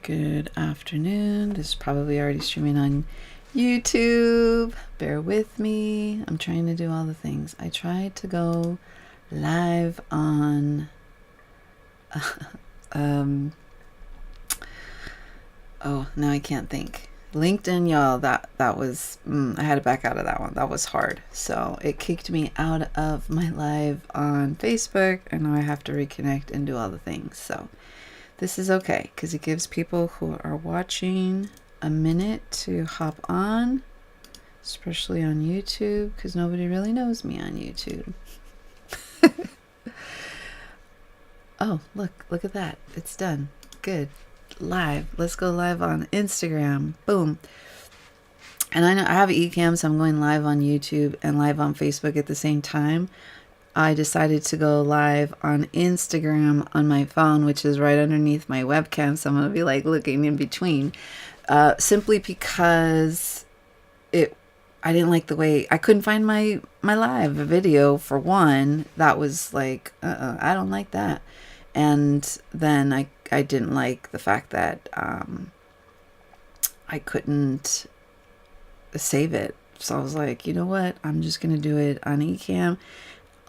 Good afternoon. This is probably already streaming on YouTube. Bear with me. I'm trying to do all the things. I tried to go live on oh, now I can't think. LinkedIn, y'all, that was I had to back out of that one. That was hard. So it kicked me out of my live on Facebook, and now I have to reconnect and do all the things. So this is okay because it gives people who are watching a minute to hop on, especially on YouTube, because nobody really knows me on YouTube. Oh, look at that. It's done. Good. Live. Let's go live on Instagram. Boom. And I know I have eCam, so I'm going live on YouTube and live on Facebook at the same time. I decided to go live on Instagram on my phone, which is right underneath my webcam, so I'm going to be like looking in between, simply because I didn't like the way I couldn't find my live video. For one, that was like I don't like that. And then I didn't like the fact that I couldn't save it. So I was like, you know what, I'm just going to do it on eCam.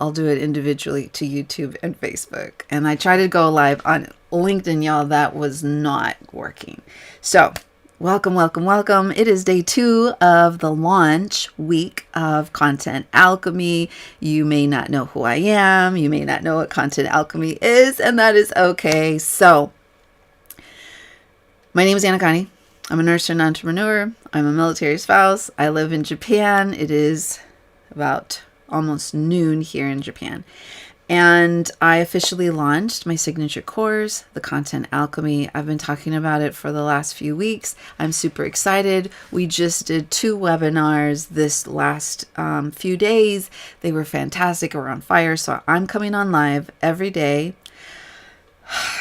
I'll do it individually to YouTube and Facebook. And I tried to go live on LinkedIn, y'all. That was not working. So welcome. It is day 2 of the launch week of Content Alchemy. You may not know who I am. You may not know what Content Alchemy is, and that is okay. So my name is Anna. I'm a nurse and entrepreneur. I'm a military spouse. I live in Japan. It is about almost noon here in Japan. And I officially launched my signature course, the Content Alchemy. I've been talking about it for the last few weeks. I'm super excited. We just did 2 webinars this last few days. They were fantastic. We're on fire. So I'm coming on live every day.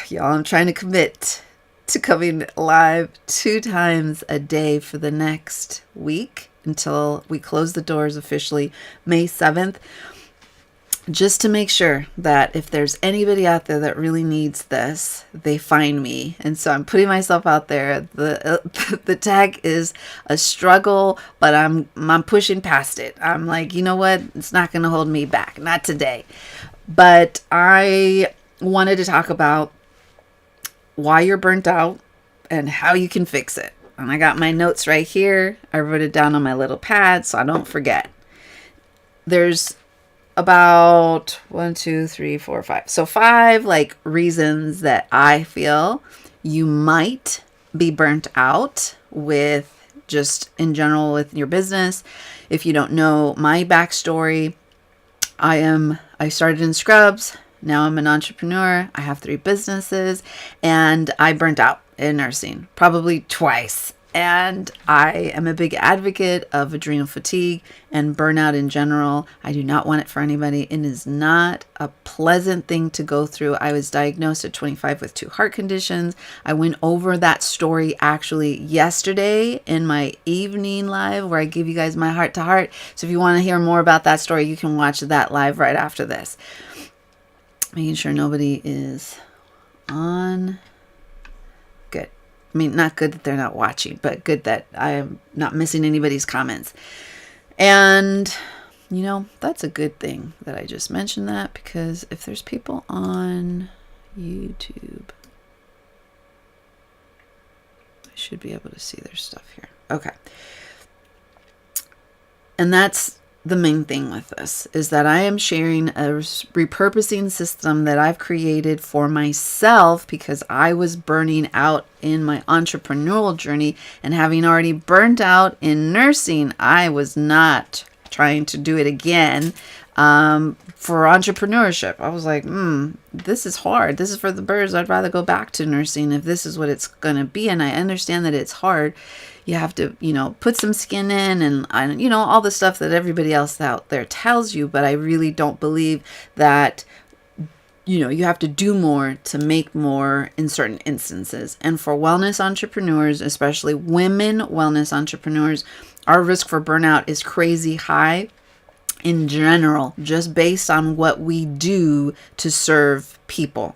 Y'all, I'm trying to commit to coming live 2 times a day for the next week until we close the doors officially May 7th. Just to make sure that if there's anybody out there that really needs this, they find me. And so I'm putting myself out there. The tag is a struggle, but I'm pushing past it. I'm like, you know what? It's not going to hold me back. Not today. But I wanted to talk about why you're burnt out and how you can fix it. And I got my notes right here. I wrote it down on my little pad so I don't forget. There's about 1, 2, 3, 4, 5. So 5 like reasons that I feel you might be burnt out with, just in general with your business. If you don't know my backstory, I started in scrubs. Now I'm an entrepreneur. I have 3 businesses, and I burnt out in nursing probably twice. And I am a big advocate of adrenal fatigue and burnout in general. I do not want it for anybody. It is not a pleasant thing to go through. I was diagnosed at 25 with 2 heart conditions. I went over that story actually yesterday in my evening live where I give you guys my heart to heart. So if you want to hear more about that story, you can watch that live right after this. Making sure nobody is on. Good. I mean, not good that they're not watching, but good that I am not missing anybody's comments. And, you know, that's a good thing that I just mentioned that, because if there's people on YouTube, I should be able to see their stuff here. Okay. And that's the main thing with this, is that I am sharing a repurposing system that I've created for myself because I was burning out in my entrepreneurial journey, and having already burnt out in nursing, I was not trying to do it again for entrepreneurship. I was like, this is hard. This is for the birds. I'd rather go back to nursing if this is what it's going to be. And I understand that it's hard. You have to, put some skin in and, all the stuff that everybody else out there tells you. But I really don't believe that, you have to do more to make more in certain instances. And for wellness entrepreneurs, especially women wellness entrepreneurs, our risk for burnout is crazy high in general, just based on what we do to serve people.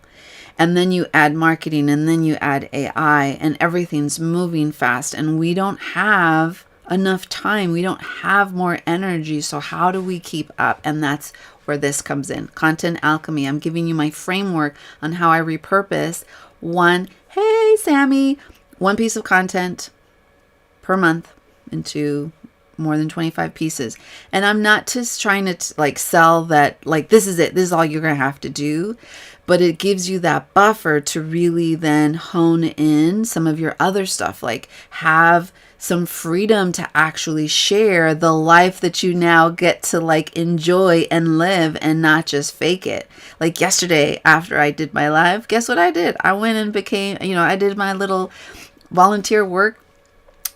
And then you add marketing, and then you add AI, and everything's moving fast, and we don't have enough time. We don't have more energy. So how do we keep up? And that's where this comes in. Content alchemy. I'm giving you my framework on how I repurpose hey Sammy, one piece of content per month into more than 25 pieces. And I'm not just trying to like sell that, like, this is it, this is all you're going to have to do. But it gives you that buffer to really then hone in some of your other stuff, like have some freedom to actually share the life that you now get to like enjoy and live, and not just fake it. Like yesterday, after I did my live, guess what I did? I went and became, I did my little volunteer work.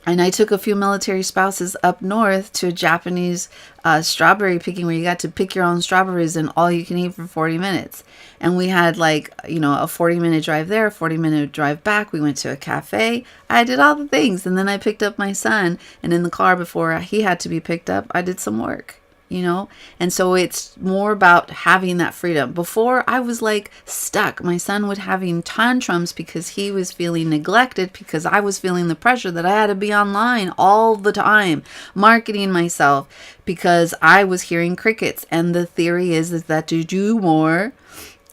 And I took a few military spouses up north to a Japanese strawberry picking, where you got to pick your own strawberries and all you can eat for 40 minutes. And we had like, a 40-minute drive there, a 40-minute drive back. We went to a cafe. I did all the things. And then I picked up my son. And in the car before he had to be picked up, I did some work. And so it's more about having that freedom. Before, I was like stuck. My son would having tantrums because he was feeling neglected, because I was feeling the pressure that I had to be online all the time, marketing myself, because I was hearing crickets. And the theory is that to do more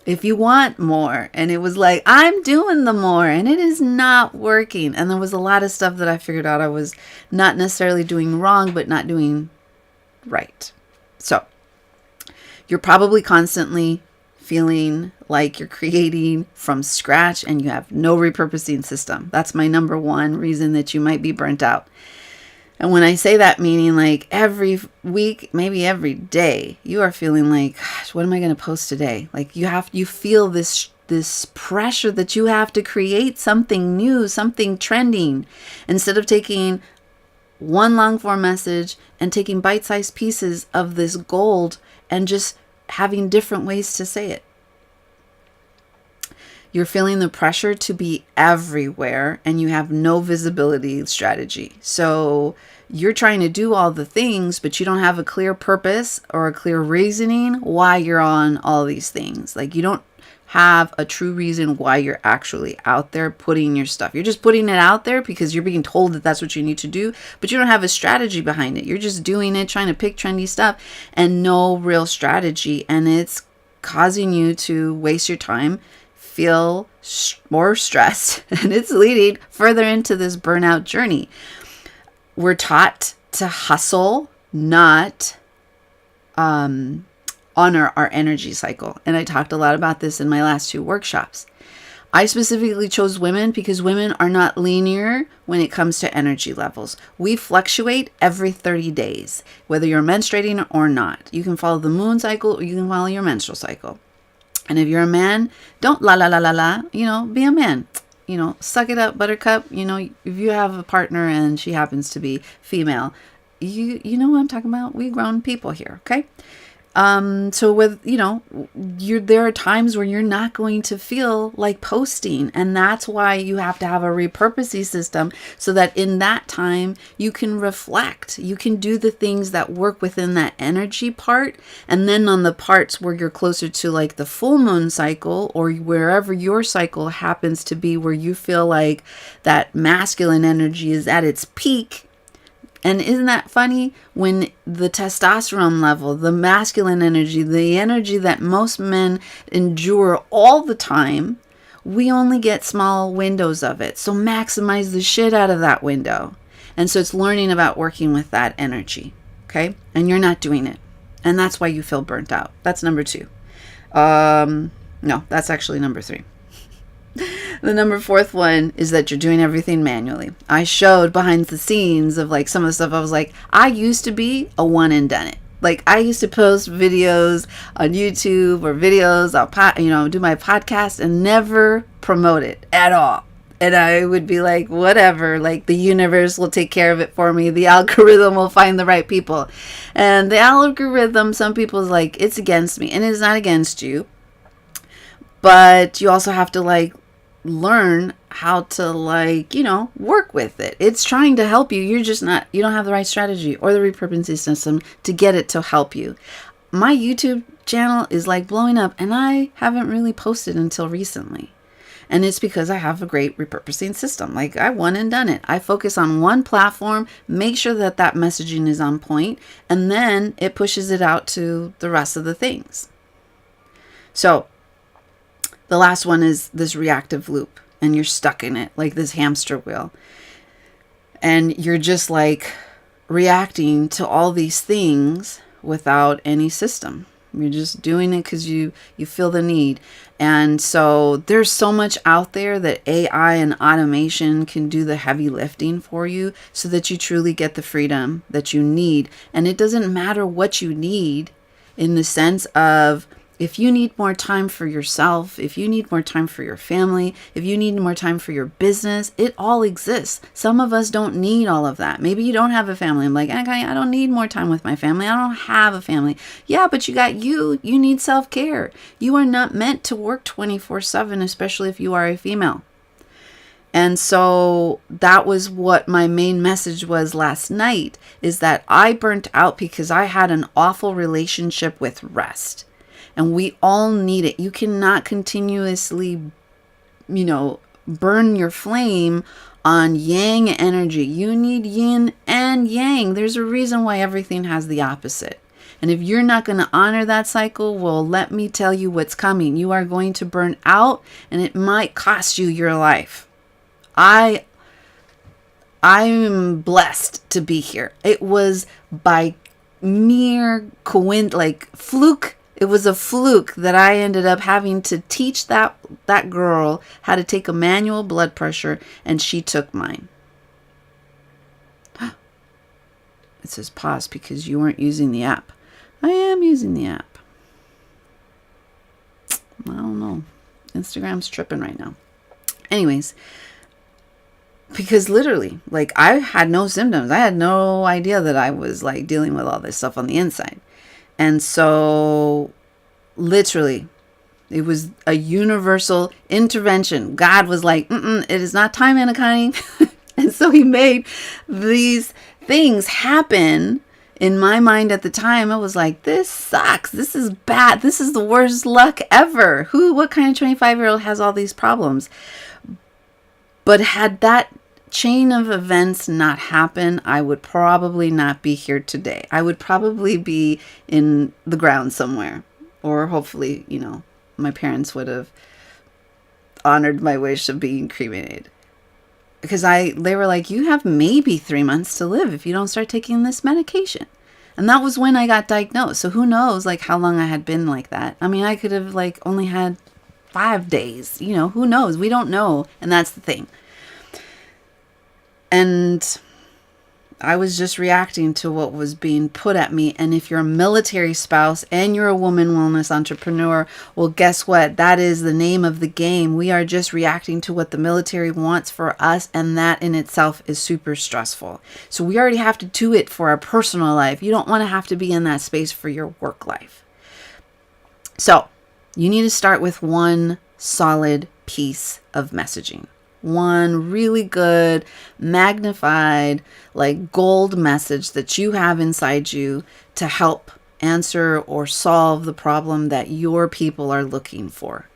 if you want more. And it was like, I'm doing the more, and it is not working. And there was a lot of stuff that I figured out I was not necessarily doing wrong, but not doing right. So you're probably constantly feeling like you're creating from scratch and you have no repurposing system. That's my number one reason that you might be burnt out. And when I say that, meaning like every week, maybe every day, you are feeling like, gosh, what am I going to post today? Like you feel this pressure that you have to create something new, something trending, instead of taking one long form message and taking bite-sized pieces of this gold and just having different ways to say it. You're feeling the pressure to be everywhere and you have no visibility strategy. So you're trying to do all the things, but you don't have a clear purpose or a clear reasoning why you're on all these things. Like you don't have a true reason why you're actually out there putting your stuff. You're just putting it out there because you're being told that that's what you need to do, but you don't have a strategy behind it. You're just doing it, trying to pick trendy stuff and no real strategy. And it's causing you to waste your time, feel more stressed, and it's leading further into this burnout journey. We're taught to hustle, not honor our energy cycle. And I talked a lot about this in my last 2 workshops. I specifically chose women because women are not linear when it comes to energy levels. We fluctuate every 30 days, whether you're menstruating or not. You can follow the moon cycle or you can follow your menstrual cycle. And if you're a man, don't be a man. Suck it up, buttercup. If you have a partner and she happens to be female, you know what I'm talking about? We grown people here, okay? So with, there are times where you're not going to feel like posting, and that's why you have to have a repurposing system so that in that time you can reflect, you can do the things that work within that energy part. And then on the parts where you're closer to like the full moon cycle or wherever your cycle happens to be, where you feel like that masculine energy is at its peak. And isn't that funny? When the testosterone level, the masculine energy, the energy that most men endure all the time, we only get small windows of it. So maximize the shit out of that window. And so it's learning about working with that energy. Okay? And you're not doing it. And that's why you feel burnt out. That's number 2. No, that's actually number 3. The number 4th one is that you're doing everything manually. I showed behind the scenes of like some of the stuff. I was like, I used to be a one and done it. Like I used to post videos on YouTube or videos, I'll do my podcast and never promote it at all. And I would be like, whatever, like the universe will take care of it for me. The algorithm will find the right people. And the algorithm, some people's like, it's against me, and it's not against you. But you also have to like learn how to work with it. It's trying to help you. You don't have the right strategy or the repurposing system to get it to help you. My YouTube channel is like blowing up and I haven't really posted until recently. And it's because I have a great repurposing system. Like, I won and done it. I focus on one platform, make sure that that messaging is on point, and then it pushes it out to the rest of the things. So the last one is this reactive loop, and you're stuck in it like this hamster wheel. And you're just like reacting to all these things without any system. You're just doing it because you feel the need. And so there's so much out there that AI and automation can do the heavy lifting for you so that you truly get the freedom that you need. And it doesn't matter what you need, in the sense of, if you need more time for yourself, if you need more time for your family, if you need more time for your business, it all exists. Some of us don't need all of that. Maybe you don't have a family. I'm like, okay, I don't need more time with my family. I don't have a family. Yeah, but you got you. You need self-care. You are not meant to work 24/7, especially if you are a female. And so that was what my main message was last night, is that I burnt out because I had an awful relationship with rest. And we all need it. You cannot continuously, burn your flame on yang energy. You need yin and yang. There's a reason why everything has the opposite. And if you're not going to honor that cycle, well, let me tell you what's coming. You are going to burn out, and it might cost you your life. I'm blessed to be here. It was by mere fluke. It was a fluke that I ended up having to teach that girl how to take a manual blood pressure, and she took mine. It says pause because you weren't using the app. I am using the app. I don't know. Instagram's tripping right now. Anyways, because literally, I had no symptoms. I had no idea that I was dealing with all this stuff on the inside. And so literally, it was a universal intervention. God was like, it is not time, Anna Connie. And so he made these things happen in my mind at the time. I was like, this sucks. This is bad. This is the worst luck ever. What kind of 25-year-old has all these problems? But had that chain of events not happen, I would probably not be here today. I would probably be in the ground somewhere, or hopefully, my parents would have honored my wish of being cremated, because they were like, you have maybe 3 months to live if you don't start taking this medication. And that was when I got diagnosed. So who knows how long I had been like that. I mean, I could have only had 5 days, who knows? We don't know. And that's the thing. And I was just reacting to what was being put at me. And if you're a military spouse and you're a woman wellness entrepreneur, well, guess what? That is the name of the game. We are just reacting to what the military wants for us. And that in itself is super stressful. So we already have to do it for our personal life. You don't want to have to be in that space for your work life. So you need to start with one solid piece of messaging. One really good, magnified, gold message that you have inside you to help answer or solve the problem that your people are looking for.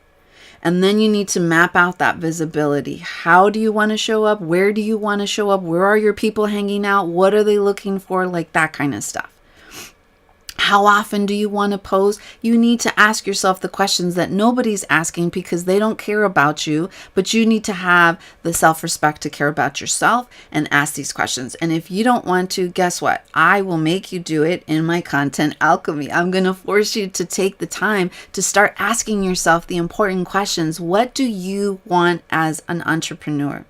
And then you need to map out that visibility. How do you want to show up? Where do you want to show up? Where are your people hanging out? What are they looking for? That kind of stuff. How often do you want to post? You need to ask yourself the questions that nobody's asking because they don't care about you, but you need to have the self-respect to care about yourself and ask these questions. And if you don't want to, guess what? I will make you do it in my content alchemy. I'm going to force you to take the time to start asking yourself the important questions. What do you want as an entrepreneur?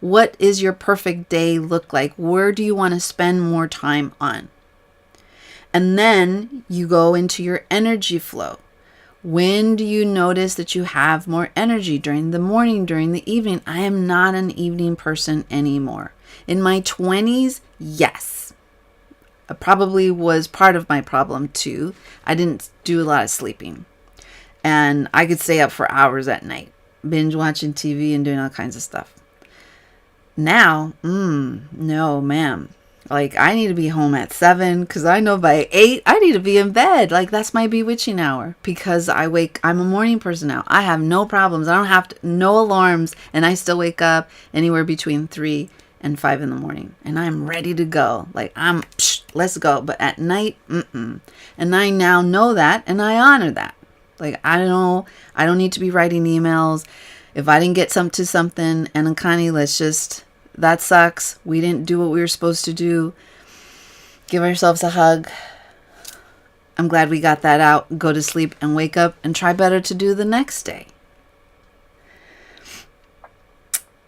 What is your perfect day look like? Where do you want to spend more time on? And then you go into your energy flow. When do you notice that you have more energy? During the morning, during the evening? I am not an evening person anymore. In my 20s, yes. It probably was part of my problem too. I didn't do a lot of sleeping. And I could stay up for hours at night, binge watching TV and doing all kinds of stuff. Now, no, ma'am. Like, I need to be home at 7 because I know by 8 I need to be in bed. Like, that's my bewitching hour because I'm a morning person now. I have no problems. I don't have no alarms, and I still wake up anywhere between 3 and 5 in the morning, and I'm ready to go. Like, let's go. But at night, mm-mm. And I now know that, and I honor that. Like, I don't need to be writing emails. If I didn't get to something, and Connie, that sucks. We didn't do what we were supposed to do. Give ourselves a hug. I'm glad we got that out. Go to sleep and wake up and try better to do the next day.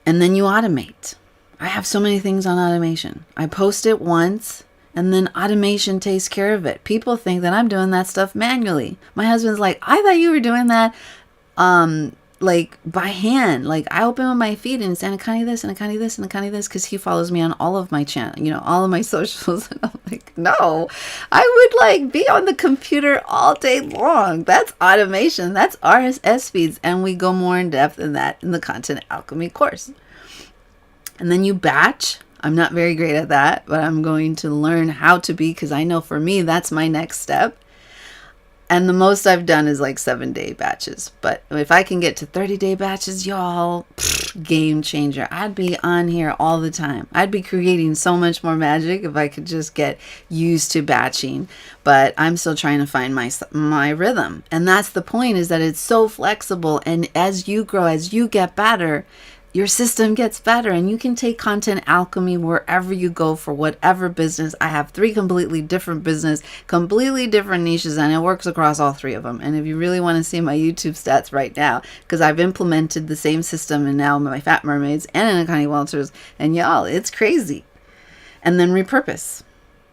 And then you automate. I have so many things on automation. I post it once and then automation takes care of it. People think that I'm doing that stuff manually. My husband's like, I thought you were doing that like by hand. Like, I open up my feed and it's Anakani this, Anakani this, Anakani this, because he follows me on all of my channel, all of my socials. And I'm like, no, I would like be on the computer all day long. That's automation. That's RSS feeds. And we go more in depth in that in the Content Alchemy course. And then you batch. I'm not very great at that, but I'm going to learn how to be, because I know for me, that's my next step. And the most I've done is like 7-day batches. But if I can get to 30-day batches, y'all, game changer. I'd be on here all the time. I'd be creating so much more magic if I could just get used to batching. But I'm still trying to find my rhythm. And that's the point, is that it's so flexible. And as you grow, as you get better, your system gets better, and you can take Content Alchemy wherever you go for whatever business. I have 3 completely different business, completely different niches, and it works across all 3 of them. And if you really want to see my YouTube stats right now, because I've implemented the same system in now my Fat Mermaids and in Connie Walters, and y'all, it's crazy. And then repurpose.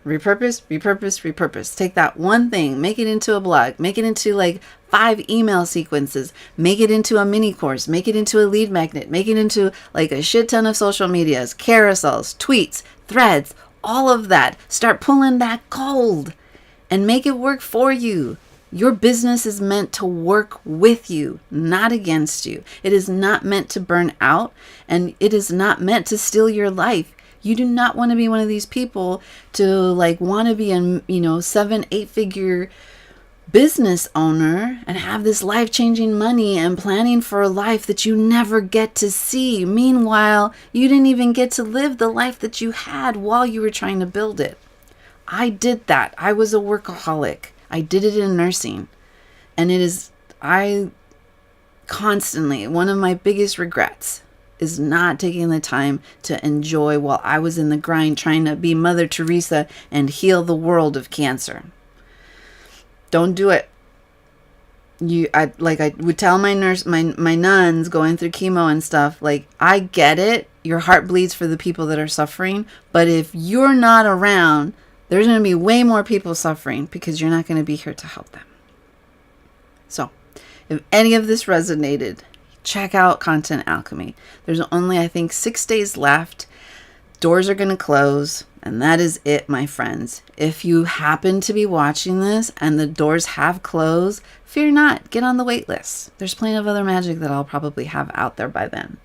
Repurpose. Take that one thing, make it into a blog, make it into like 5 email sequences, make it into a mini course, make it into a lead magnet, make it into like a shit ton of social medias, carousels, tweets, threads, all of that. Start pulling that gold and make it work for you. Your business is meant to work with you, not against you. It is not meant to burn out, and it is not meant to steal your life. You do not want to be one of these people to like want to be a 7-8 figure business owner and have this life-changing money and planning for a life that you never get to see. Meanwhile, you didn't even get to live the life that you had while you were trying to build it. I did that. I was a workaholic. I did it in nursing. And I constantly, one of my biggest regrets is not taking the time to enjoy while I was in the grind trying to be Mother Teresa and heal the world of cancer. Don't do it. I would tell my nuns going through chemo and stuff, like, I get it. Your heart bleeds for the people that are suffering. But if you're not around, there's going to be way more people suffering because you're not going to be here to help them. So if any of this resonated, check out Content Alchemy. There's only, I think, 6 days left. Doors are going to close. And that is it, my friends. If you happen to be watching this and the doors have closed, fear not. Get on the wait list. There's plenty of other magic that I'll probably have out there by then.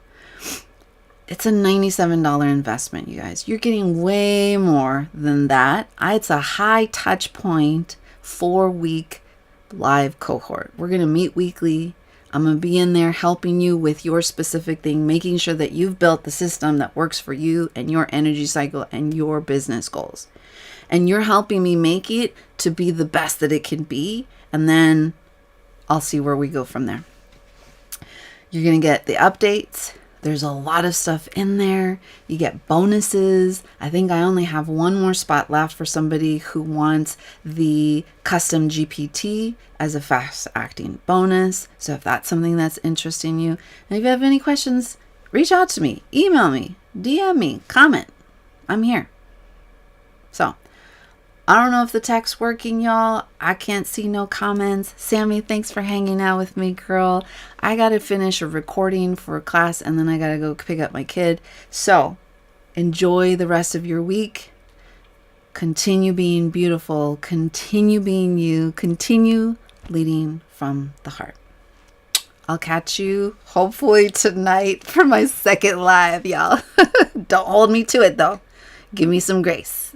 It's a $97 investment, you guys. You're getting way more than that. It's a high touch point, 4-week live cohort. We're going to meet weekly. I'm going to be in there helping you with your specific thing, making sure that you've built the system that works for you and your energy cycle and your business goals. And you're helping me make it to be the best that it can be. And then I'll see where we go from there. You're going to get the updates. There's a lot of stuff in there. You get bonuses. I think I only have one more spot left for somebody who wants the custom GPT as a fast acting bonus. So if that's something that's interesting you, and if you have any questions, reach out to me, email me, DM me, comment. I'm here. So I don't know if the tech's working, y'all. I can't see no comments. Sammy, thanks for hanging out with me, girl. I got to finish a recording for a class, and then I got to go pick up my kid. So enjoy the rest of your week. Continue being beautiful. Continue being you. Continue leading from the heart. I'll catch you hopefully tonight for my second live, y'all. Don't hold me to it, though. Give me some grace.